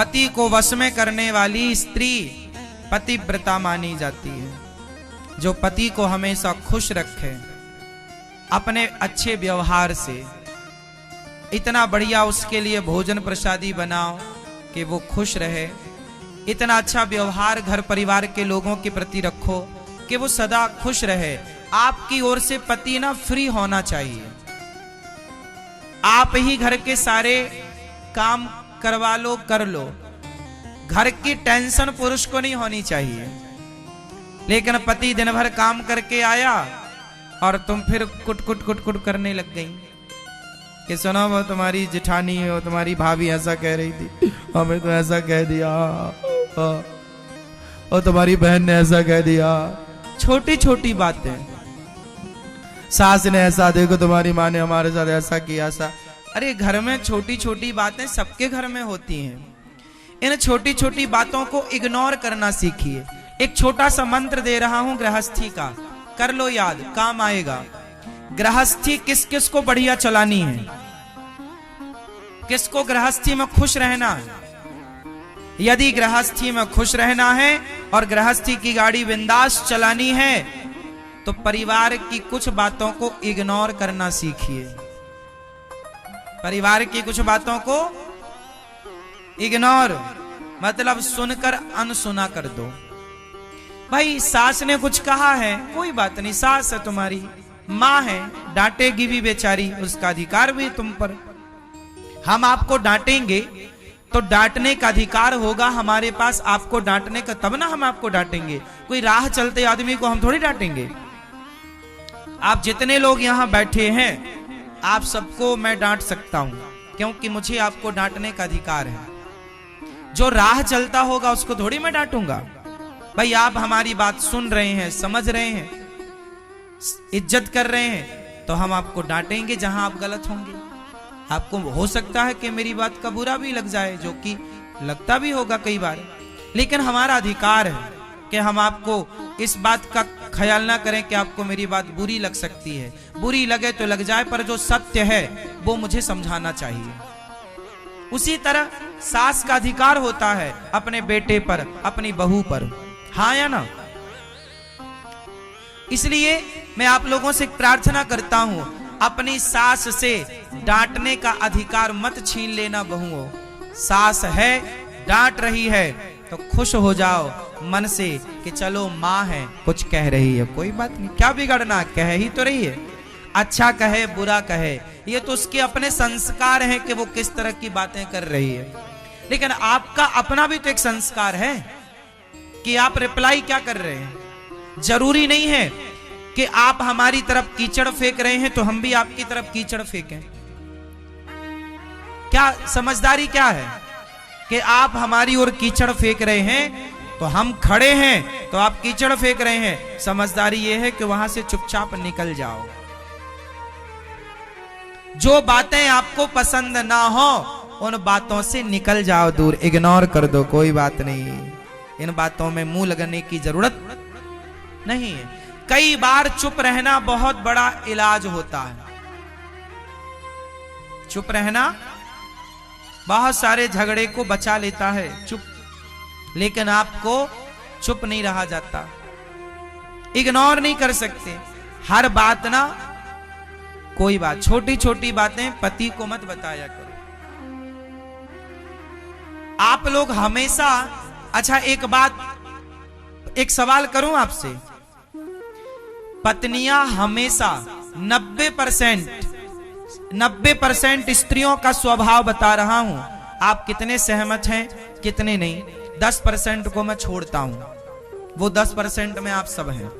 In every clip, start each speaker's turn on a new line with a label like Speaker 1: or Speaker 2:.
Speaker 1: पति को वश में करने वाली स्त्री पतिव्रता मानी जाती है। जो पति को हमेशा खुश रखे अपने अच्छे व्यवहार से, इतना बढ़िया उसके लिए भोजन प्रसादी बनाओ कि वो खुश रहे, इतना अच्छा व्यवहार घर परिवार के लोगों के प्रति रखो कि वो सदा खुश रहे। आपकी ओर से पति ना फ्री होना चाहिए, आप ही घर के सारे काम करवा लो, कर लो। घर की टेंशन पुरुष को नहीं होनी चाहिए। लेकिन पति दिन भर काम करके आया और तुम फिर कुट कुट कुट कुट करने लग गई कि सुनो वो तुम्हारी जेठानी है, वो तुम्हारी भाभी ऐसा कह रही थी, हमें तो ऐसा कह दिया, और तुम्हारी बहन ने ऐसा कह दिया। छोटी छोटी बातें, सास ने ऐसा, देखो तुम्हारी माँ ने हमारे साथ ऐसा किया सा। अरे घर में छोटी छोटी बातें सबके घर में होती हैं। इन छोटी छोटी बातों को इग्नोर करना सीखिए। एक छोटा सा मंत्र दे रहा हूं गृहस्थी का, कर लो याद, काम आएगा। गृहस्थी किस किस को बढ़िया चलानी है, किसको गृहस्थी में खुश रहना है। यदि गृहस्थी में खुश रहना है और गृहस्थी की गाड़ी बिंदास चलानी है तो परिवार की कुछ बातों को इग्नोर करना सीखिए। परिवार की कुछ बातों को इग्नोर मतलब सुनकर अनसुना कर दो। भाई सास ने कुछ कहा है, कोई बात नहीं, सास है तुम्हारी, मां है, डांटेगी भी बेचारी, उसका अधिकार भी तुम पर। हम आपको डांटेंगे तो डांटने का अधिकार होगा हमारे पास, आपको डांटने का, तब ना हम आपको डांटेंगे। कोई राह चलते आदमी को हम थोड़ी डांटेंगे। आप जितने लोग यहां बैठे हैं आप सबको मैं डांट सकता हूं क्योंकि मुझे आपको डांटने का अधिकार है। जो राह चलता होगा उसको थोड़ी मैं डांटूंगा। भाई आप हमारी बात सुन रहे हैं, समझ रहे हैं, इज्जत कर रहे हैं तो हम आपको डांटेंगे जहां आप गलत होंगे। आपको हो सकता है कि मेरी बात का बुरा भी लग जाए, जो कि लगता भी होगा कई बार, लेकिन हमारा अधिकार है कि हम आपको इस बात का ख्याल ना करें कि आपको मेरी बात बुरी लग सकती है। बुरी लगे तो लग जाए, पर जो सत्य है वो मुझे समझाना चाहिए। उसी तरह सास का अधिकार होता है अपने बेटे पर, अपनी बहू पर, हाँ या ना। इसलिए मैं आप लोगों से प्रार्थना करता हूं, अपनी सास से डांटने का अधिकार मत छीन लेना बहुओं। सास है, डांट रही है तो खुश हो जाओ मन से कि चलो माँ है, कुछ कह रही है, कोई बात नहीं, क्या बिगड़ना, कह ही तो रही है। अच्छा कहे बुरा कहे ये तो उसके अपने संस्कार हैं कि वो किस तरह की बातें कर रही है। लेकिन आपका अपना भी तो एक संस्कार है कि आप रिप्लाई क्या कर रहे हैं। जरूरी नहीं है कि आप हमारी तरफ कीचड़ फेंक रहे हैं तो हम भी आपकी तरफ कीचड़ फेंकें। क्या समझदारी क्या है कि आप हमारी ओर कीचड़ फेंक रहे हैं तो हम खड़े हैं तो आप कीचड़ फेंक रहे हैं। समझदारी यह है कि वहां से चुपचाप निकल जाओ। जो बातें आपको पसंद ना हो उन बातों से निकल जाओ, दूर, इग्नोर कर दो, कोई बात नहीं। इन बातों में मुंह लगाने की जरूरत नहीं है। कई बार चुप रहना बहुत बड़ा इलाज होता है। चुप रहना बहुत सारे झगड़े को बचा लेता है, चुप। लेकिन आपको चुप नहीं रहा जाता, इग्नोर नहीं कर सकते हर बात ना। कोई बात, छोटी छोटी बातें पति को मत बताया करो। आप लोग हमेशा, अच्छा एक बात, एक सवाल करूं आपसे, पत्नियां हमेशा 90% स्त्रियों का स्वभाव बता रहा हूं, आप कितने सहमत हैं कितने नहीं। 10% को मैं छोड़ता हूं, वो 10% में आप सब हैं।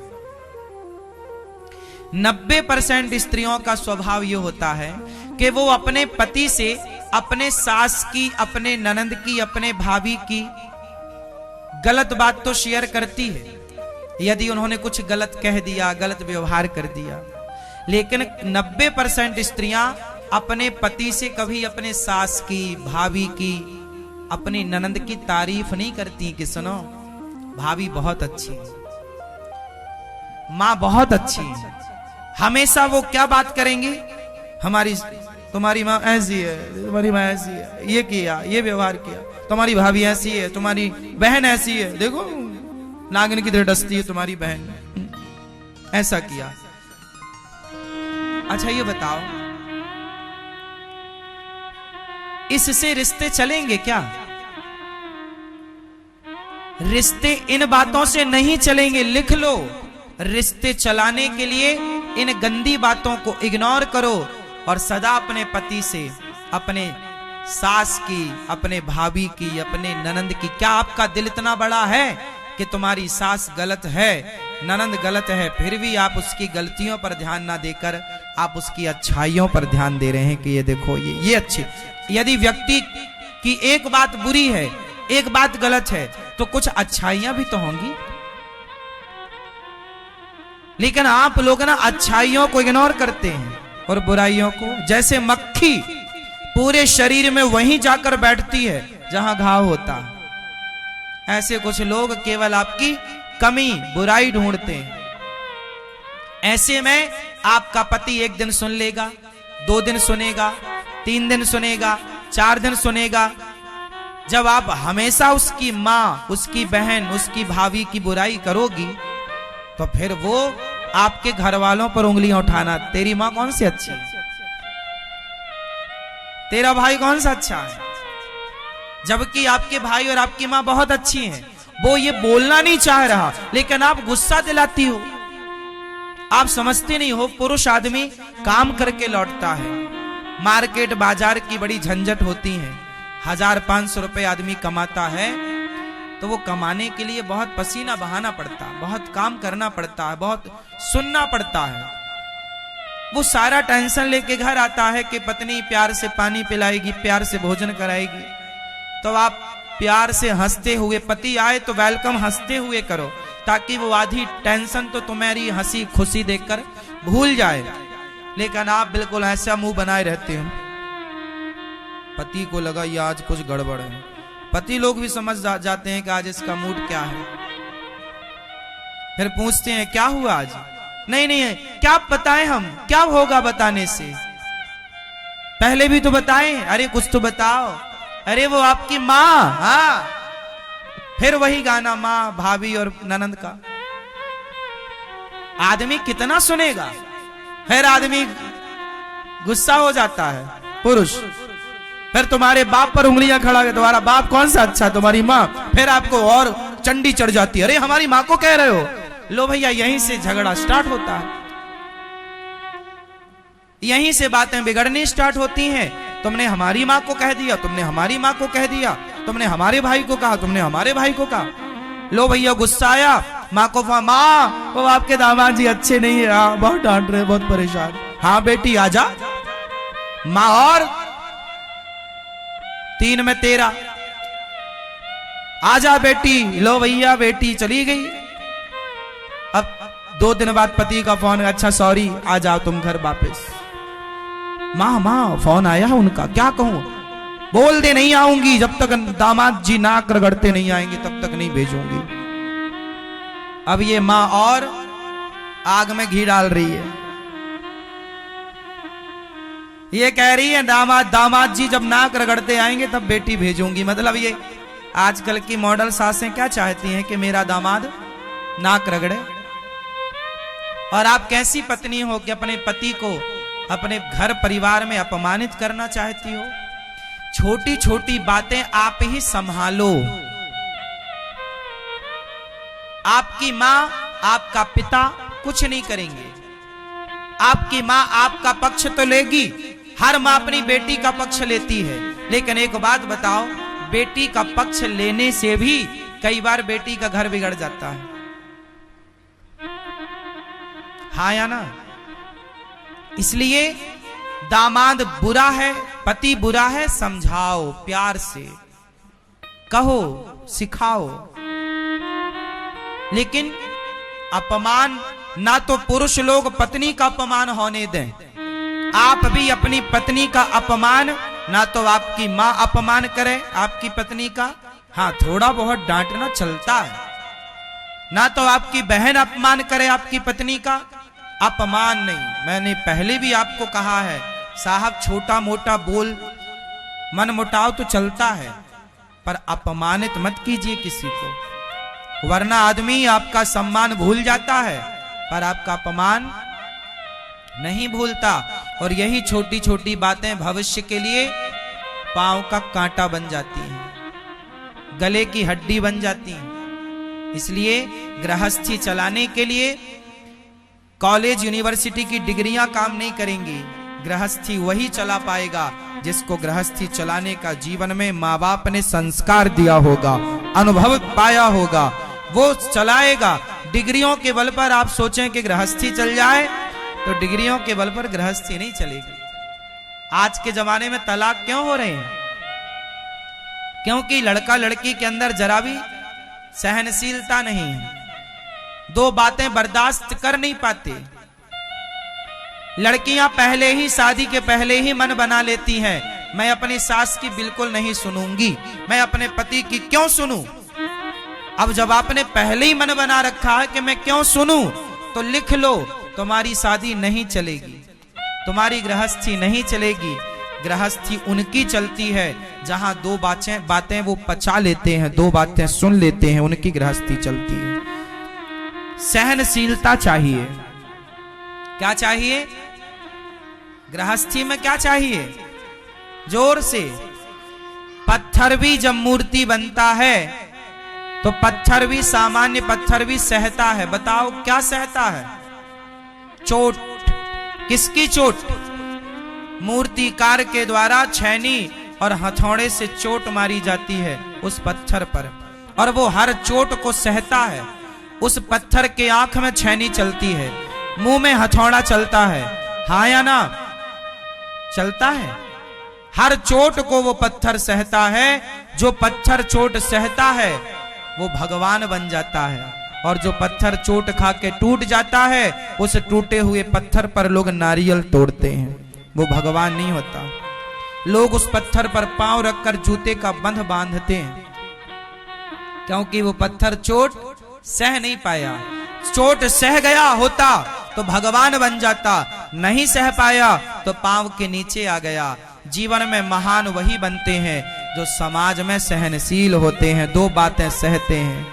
Speaker 1: 90% स्त्रियों का स्वभाव ये होता है कि वो अपने पति से, अपने सास की, अपने ननंद की, अपने भाभी की गलत बात तो शेयर करती है यदि उन्होंने कुछ गलत कह दिया, गलत व्यवहार कर दिया। लेकिन 90% स्त्रियां अपने पति से कभी अपने सास की, भाभी की, अपनी ननंद की तारीफ नहीं करती कि सुनो भाभी बहुत अच्छी है, मां बहुत अच्छी है। हमेशा वो क्या बात करेंगी, हमारी तुम्हारी माँ ऐसी है, तुम्हारी माँ ऐसी है, ये किया, ये व्यवहार किया, तुम्हारी भाभी ऐसी है, तुम्हारी बहन ऐसी है, देखो नागिन की तरह डसती है तुम्हारी बहन, ऐसा किया। अच्छा ये बताओ, इससे रिश्ते चलेंगे क्या? रिश्ते इन बातों से नहीं चलेंगे, लिख लो। रिश्ते चलाने के लिए इन गंदी बातों को इग्नोर करो और सदा अपने पति से, अपने सास की, अपने भाभी की, अपने ननंद की, क्या आपका दिल इतना बड़ा है कि तुम्हारी सास गलत है, ननंद गलत है, फिर भी आप उसकी गलतियों पर ध्यान ना देकर आप उसकी अच्छाइयों पर ध्यान दे रहे हैं कि ये देखो ये अच्छी। यदि व्यक्ति की एक बात बुरी है, एक बात गलत है, तो कुछ अच्छाइयां भी तो होंगी। लेकिन आप लोग ना अच्छाइयों को इग्नोर करते हैं और बुराइयों को। जैसे मक्खी पूरे शरीर में वहीं जाकर बैठती है जहां घाव होता है, ऐसे कुछ लोग केवल आपकी कमी, बुराई ढूंढते हैं। ऐसे में आपका पति एक दिन सुन लेगा, 2 दिन सुनेगा, 3 दिन सुनेगा, 4 दिन सुनेगा। जब आप हमेशा उसकी माँ, उसकी बहन, उसकी भाभी की बुराई करोगी तो फिर वो आपके घर वालों पर उंगलियां उठाना, तेरी माँ कौन सी अच्छी है, तेरा भाई कौन सा अच्छा है, जबकि आपके भाई और आपकी माँ बहुत अच्छी हैं। वो ये बोलना नहीं चाह रहा लेकिन आप गुस्सा दिलाती हो। आप समझते नहीं हो, पुरुष आदमी काम करके लौटता है, मार्केट बाजार की बड़ी झंझट होती है, 1000-500 रुपए आदमी कमाता है तो वो कमाने के लिए बहुत पसीना बहाना पड़ता है, बहुत काम करना पड़ता है, बहुत सुनना पड़ता है। वो सारा टेंशन लेके घर आता है कि पत्नी प्यार से पानी पिलाएगी, प्यार से भोजन कराएगी, तो आप प्यार से हंसते हुए, पति आए तो वेलकम हंसते हुए करो ताकि वो आधी टेंशन तो तुम्हारी हंसी खुशी देखकर भूल जाए। लेकिन आप बिल्कुल ऐसा मुंह बनाए रहते हो, पति को लगा ये आज कुछ गड़बड़ है, पति लोग भी समझ जाते हैं कि आज इसका मूड क्या है। फिर पूछते हैं क्या हुआ आज, नहीं नहीं क्या बताएं हम, क्या होगा बताने से, पहले भी तो बताएं, अरे कुछ तो बताओ, अरे वो आपकी माँ, हाँ, फिर वही गाना माँ, भाभी और ननंद का। आदमी कितना सुनेगा, फिर आदमी गुस्सा हो जाता है पुरुष, फिर तुम्हारे बाप पर उंगलियां खड़ा कर, तुम्हारा बाप कौन सा अच्छा, तुम्हारी माँ, फिर आपको और चंडी चढ़ जाती है, अरे हमारी माँ को कह रहे हो। लो भैया, यहीं से झगड़ा स्टार्ट होता है, यहीं से बातें बिगड़नी स्टार्ट होती हैं। तुमने हमारी माँ को कह दिया, तुमने हमारी माँ को कह दिया, तुमने हमारे भाई को कहा, तुमने हमारे भाई को कहा। लो भैया, गुस्सा आया, माँ को, माँ वो आपके दामाद जी अच्छे नहीं है, हाँ बहुत डांट रहे, बहुत परेशान, हाँ बेटी आजा, माँ और 3 में 13, आजा बेटी। लो भैया, बेटी चली गई। अब 2 दिन बाद पति का फोन, अच्छा सॉरी, आ जाओ तुम घर वापस। माँ माँ फोन आया उनका, क्या कहूं, बोल दे नहीं आऊंगी, जब तक दामाद जी नाक रगड़ते नहीं आएंगे तब तक नहीं भेजूंगी। अब ये माँ और आग में घी डाल रही है, ये कह रही है दामाद जी जब नाक रगड़ते आएंगे तब बेटी भेजूंगी। मतलब ये आजकल की मॉडल सासें क्या चाहती हैं कि मेरा दामाद नाक रगड़े। और आप कैसी पत्नी हो कि अपने पति को अपने घर परिवार में अपमानित करना चाहती हो। छोटी छोटी बातें आप ही संभालो। आपकी मां, आपका पिता कुछ नहीं करेंगे, आपकी मां आपका पक्ष तो लेगी, हर मां अपनी बेटी का पक्ष लेती है, लेकिन एक बात बताओ, बेटी का पक्ष लेने से भी कई बार बेटी का घर बिगड़ जाता है, हाँ या ना। इसलिए दामाद बुरा है, पति बुरा है, समझाओ, प्यार से कहो, सिखाओ। लेकिन अपमान ना तो पुरुष लोग पत्नी का अपमान होने दें, आप भी अपनी पत्नी का अपमान, ना तो आपकी मां अपमान करे आपकी पत्नी का, हाँ थोड़ा बहुत डांटना चलता है, ना तो आपकी बहन अपमान करे आपकी पत्नी का, अपमान नहीं। मैंने पहले भी आपको कहा है, साहब छोटा मोटा बोल मन मुटाव तो चलता है, पर अपमानित मत कीजिए किसी को, वरना आदमी आपका सम्मान भूल जाता है पर आपका अपमान नहीं भूलता। और यही छोटी छोटी बातें भविष्य के लिए पांव का कांटा बन जाती हैं, गले की हड्डी बन जाती हैं। इसलिए गृहस्थी चलाने के लिए कॉलेज यूनिवर्सिटी की डिग्रियां काम नहीं करेंगी। गृहस्थी वही चला पाएगा जिसको गृहस्थी चलाने का जीवन में माँ बाप ने संस्कार दिया होगा, अनुभव पाया होगा, वो चलाएगा। डिग्रियों के बल पर आप सोचें कि गृहस्थी चल जाए, तो डिग्रियों के बल पर गृहस्थी नहीं चलेगी। आज के जमाने में तलाक क्यों हो रहे हैं? क्योंकि लड़का लड़की के अंदर जरा भी सहनशीलता नहीं है, दो बातें बर्दाश्त कर नहीं पाते। लड़कियां पहले ही शादी के पहले ही मन बना लेती हैं, मैं अपनी सास की बिल्कुल नहीं सुनूंगी, मैं अपने पति की क्यों सुनूं। अब जब आपने पहले ही मन बना रखा है कि मैं क्यों सुनूं, तो लिख लो, तुम्हारी शादी नहीं चलेगी, तुम्हारी गृहस्थी नहीं चलेगी। गृहस्थी उनकी चलती है जहां दो बातें वो पचा लेते हैं, दो बातें सुन लेते हैं, उनकी गृहस्थी चलती है। सहनशीलता चाहिए। क्या चाहिए? गृहस्थी में क्या चाहिए? जोर से। पत्थर भी जब मूर्ति बनता है तो पत्थर भी, सामान्य पत्थर भी सहता है। बताओ क्या सहता है? चोट। किसकी चोट? मूर्तिकार के द्वारा छैनी और हथौड़े से चोट मारी जाती है उस पत्थर पर, और वो हर चोट को सहता है। उस पत्थर के आंख में छैनी चलती है, मुंह में हथौड़ा चलता है, हाँ या ना? चलता है। हर चोट को वो पत्थर सहता है। जो पत्थर चोट सहता है वो भगवान बन जाता है, और जो पत्थर चोट खा के टूट जाता है, उस टूटे हुए पत्थर पर लोग नारियल तोड़ते हैं, वो भगवान नहीं होता। लोग उस पत्थर पर पांव रखकर जूते का बंध बांधते हैं, क्योंकि वो पत्थर चोट सह नहीं पाया। चोट सह गया होता तो भगवान बन जाता, नहीं सह पाया तो पांव के नीचे आ गया। जीवन में महान वही बनते हैं जो समाज में सहनशील होते हैं, दो बातें सहते हैं,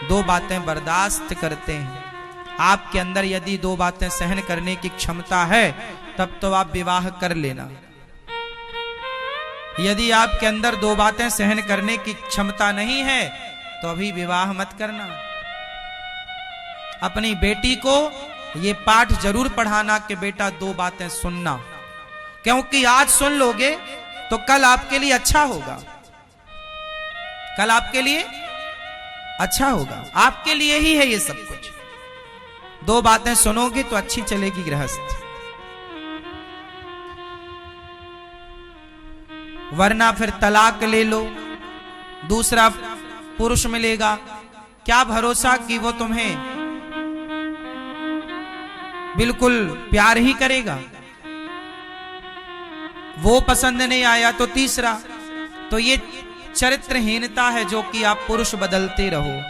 Speaker 1: दो बातें बर्दाश्त करते हैं। आपके अंदर यदि दो बातें सहन करने की क्षमता है तब तो आप विवाह कर लेना। यदि आपके अंदर दो बातें सहन करने की क्षमता नहीं है तो अभी विवाह मत करना। अपनी बेटी को ये पाठ जरूर पढ़ाना कि बेटा दो बातें सुनना, क्योंकि आज सुन लोगे तो कल आपके लिए अच्छा होगा, कल आपके लिए अच्छा होगा। आपके लिए ही है ये सब कुछ। दो बातें सुनोगे तो अच्छी चलेगी गृहस्थ, वरना फिर तलाक ले लो, दूसरा पुरुष मिलेगा, क्या भरोसा कि वो तुम्हें बिल्कुल प्यार ही करेगा। वो पसंद नहीं आया तो तीसरा। तो ये चरित्रहीनता है जो कि आप पुरुष बदलते रहो।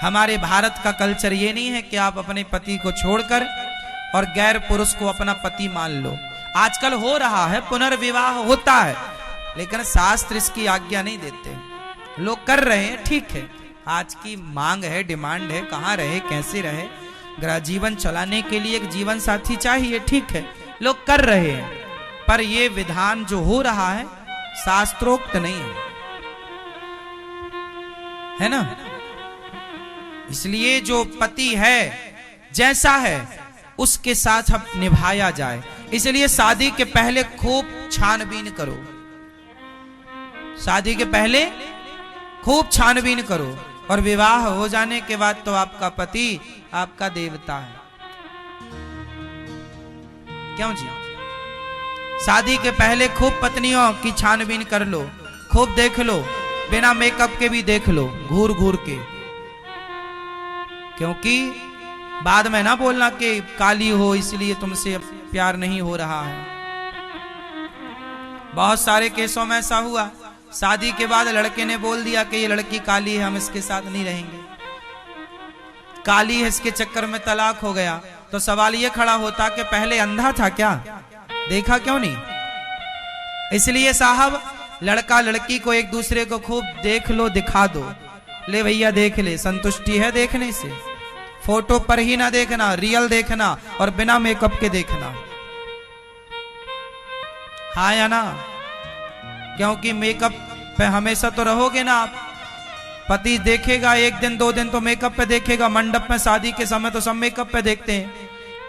Speaker 1: हमारे भारत का कल्चर ये नहीं है कि आप अपने पति को छोड़कर और गैर पुरुष को अपना पति मान लो। आजकल हो रहा है, पुनर्विवाह होता है, लेकिन शास्त्र इसकी आज्ञा नहीं देते। लोग कर रहे हैं, ठीक है, आज की मांग है, डिमांड है, कहाँ रहे कैसे रहे, जीवन चलाने के लिए एक जीवन साथी चाहिए, ठीक है, लोग कर रहे हैं, पर ये विधान जो हो रहा है शास्त्रोक्त नहीं है ना। इसलिए जो पति है जैसा है उसके साथ अब निभाया जाए। इसलिए शादी के पहले खूब छानबीन करो, शादी के पहले खूब छानबीन करो, और विवाह हो जाने के बाद तो आपका पति आपका देवता है। क्यों जी? शादी के पहले खूब पत्नियों की छानबीन कर लो, खूब देख लो, बिना मेकअप के भी देख लो, घूर घूर के, क्योंकि बाद में ना बोलना कि काली हो इसलिए तुमसे प्यार नहीं हो रहा है। बहुत सारे केसों में ऐसा हुआ, शादी के बाद लड़के ने बोल दिया कि ये लड़की काली है, हम इसके साथ नहीं रहेंगे, काली है, इसके चक्कर में तलाक हो गया। तो सवाल ये खड़ा होता कि पहले अंधा था क्या? देखा क्यों नहीं? इसलिए साहब लड़का लड़की को एक दूसरे को खूब देख लो, दिखा दो, ले भैया देख ले, संतुष्टि है देखने से। फोटो पर ही ना देखना, रियल देखना और बिना मेकअप के देखना, हाँ या ना? क्योंकि मेकअप पे हमेशा तो रहोगे ना आप। पति देखेगा एक दिन 2 दिन तो मेकअप पे देखेगा, मंडप में शादी के समय तो सब मेकअप पे देखते हैं,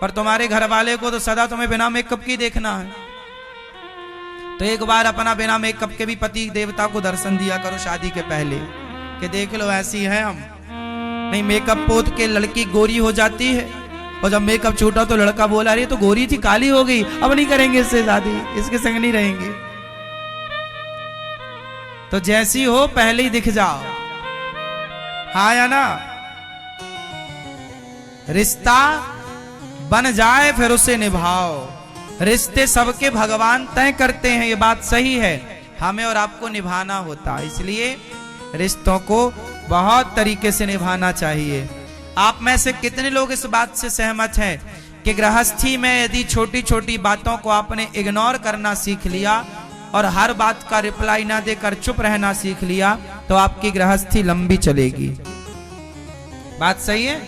Speaker 1: पर तुम्हारे घर वाले को तो सदा तुम्हें बिना मेकअप की देखना है। तो एक बार अपना बिना मेकअप के भी पति देवता को दर्शन दिया करो शादी के पहले, कि देख लो ऐसी है हम। नहीं मेकअप पोत के लड़की गोरी हो जाती है, और जब मेकअप छूटा तो लड़का बोला अरे तो गोरी थी काली हो गई, अब नहीं करेंगे इससे शादी, इसके संग नहीं रहेंगे। तो जैसी हो पहले ही दिख जाओ, हाँ या ना? रिश्ता बन जाए फिर उसे निभाओ। रिश्ते सबके भगवान तय करते हैं, ये बात सही है, हमें और आपको निभाना होता, इसलिए रिश्तों को बहुत तरीके से निभाना चाहिए। आप में से कितने लोग इस बात से सहमत हैं कि गृहस्थी में यदि छोटी छोटी बातों को आपने इग्नोर करना सीख लिया और हर बात का रिप्लाई ना देकर चुप रहना सीख लिया तो आपकी गृहस्थी लंबी चलेगी? बात सही है।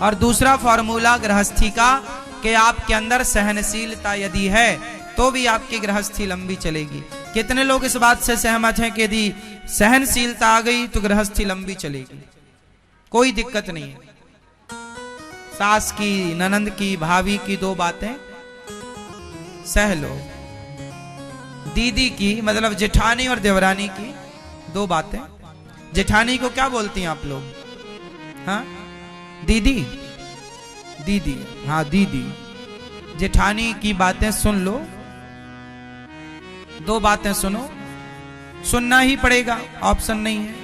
Speaker 1: और दूसरा फॉर्मूला गृहस्थी का कि आपके अंदर सहनशीलता यदि है तो भी आपकी गृहस्थी लंबी चलेगी। कितने लोग इस बात से सहमत हैं कि यदि सहनशीलता आ गई तो गृहस्थी लंबी चलेगी, कोई दिक्कत नहीं है। सास की, ननंद की, भाभी की 2 बातें सह लो, दीदी की मतलब जेठानी और देवरानी की 2 बातें। जेठानी को क्या बोलती हैं आप लोग? हाँ दीदी, दीदी, हाँ दीदी। जेठानी की बातें सुन लो, 2 बातें सुनो, सुनना ही पड़ेगा, ऑप्शन नहीं है।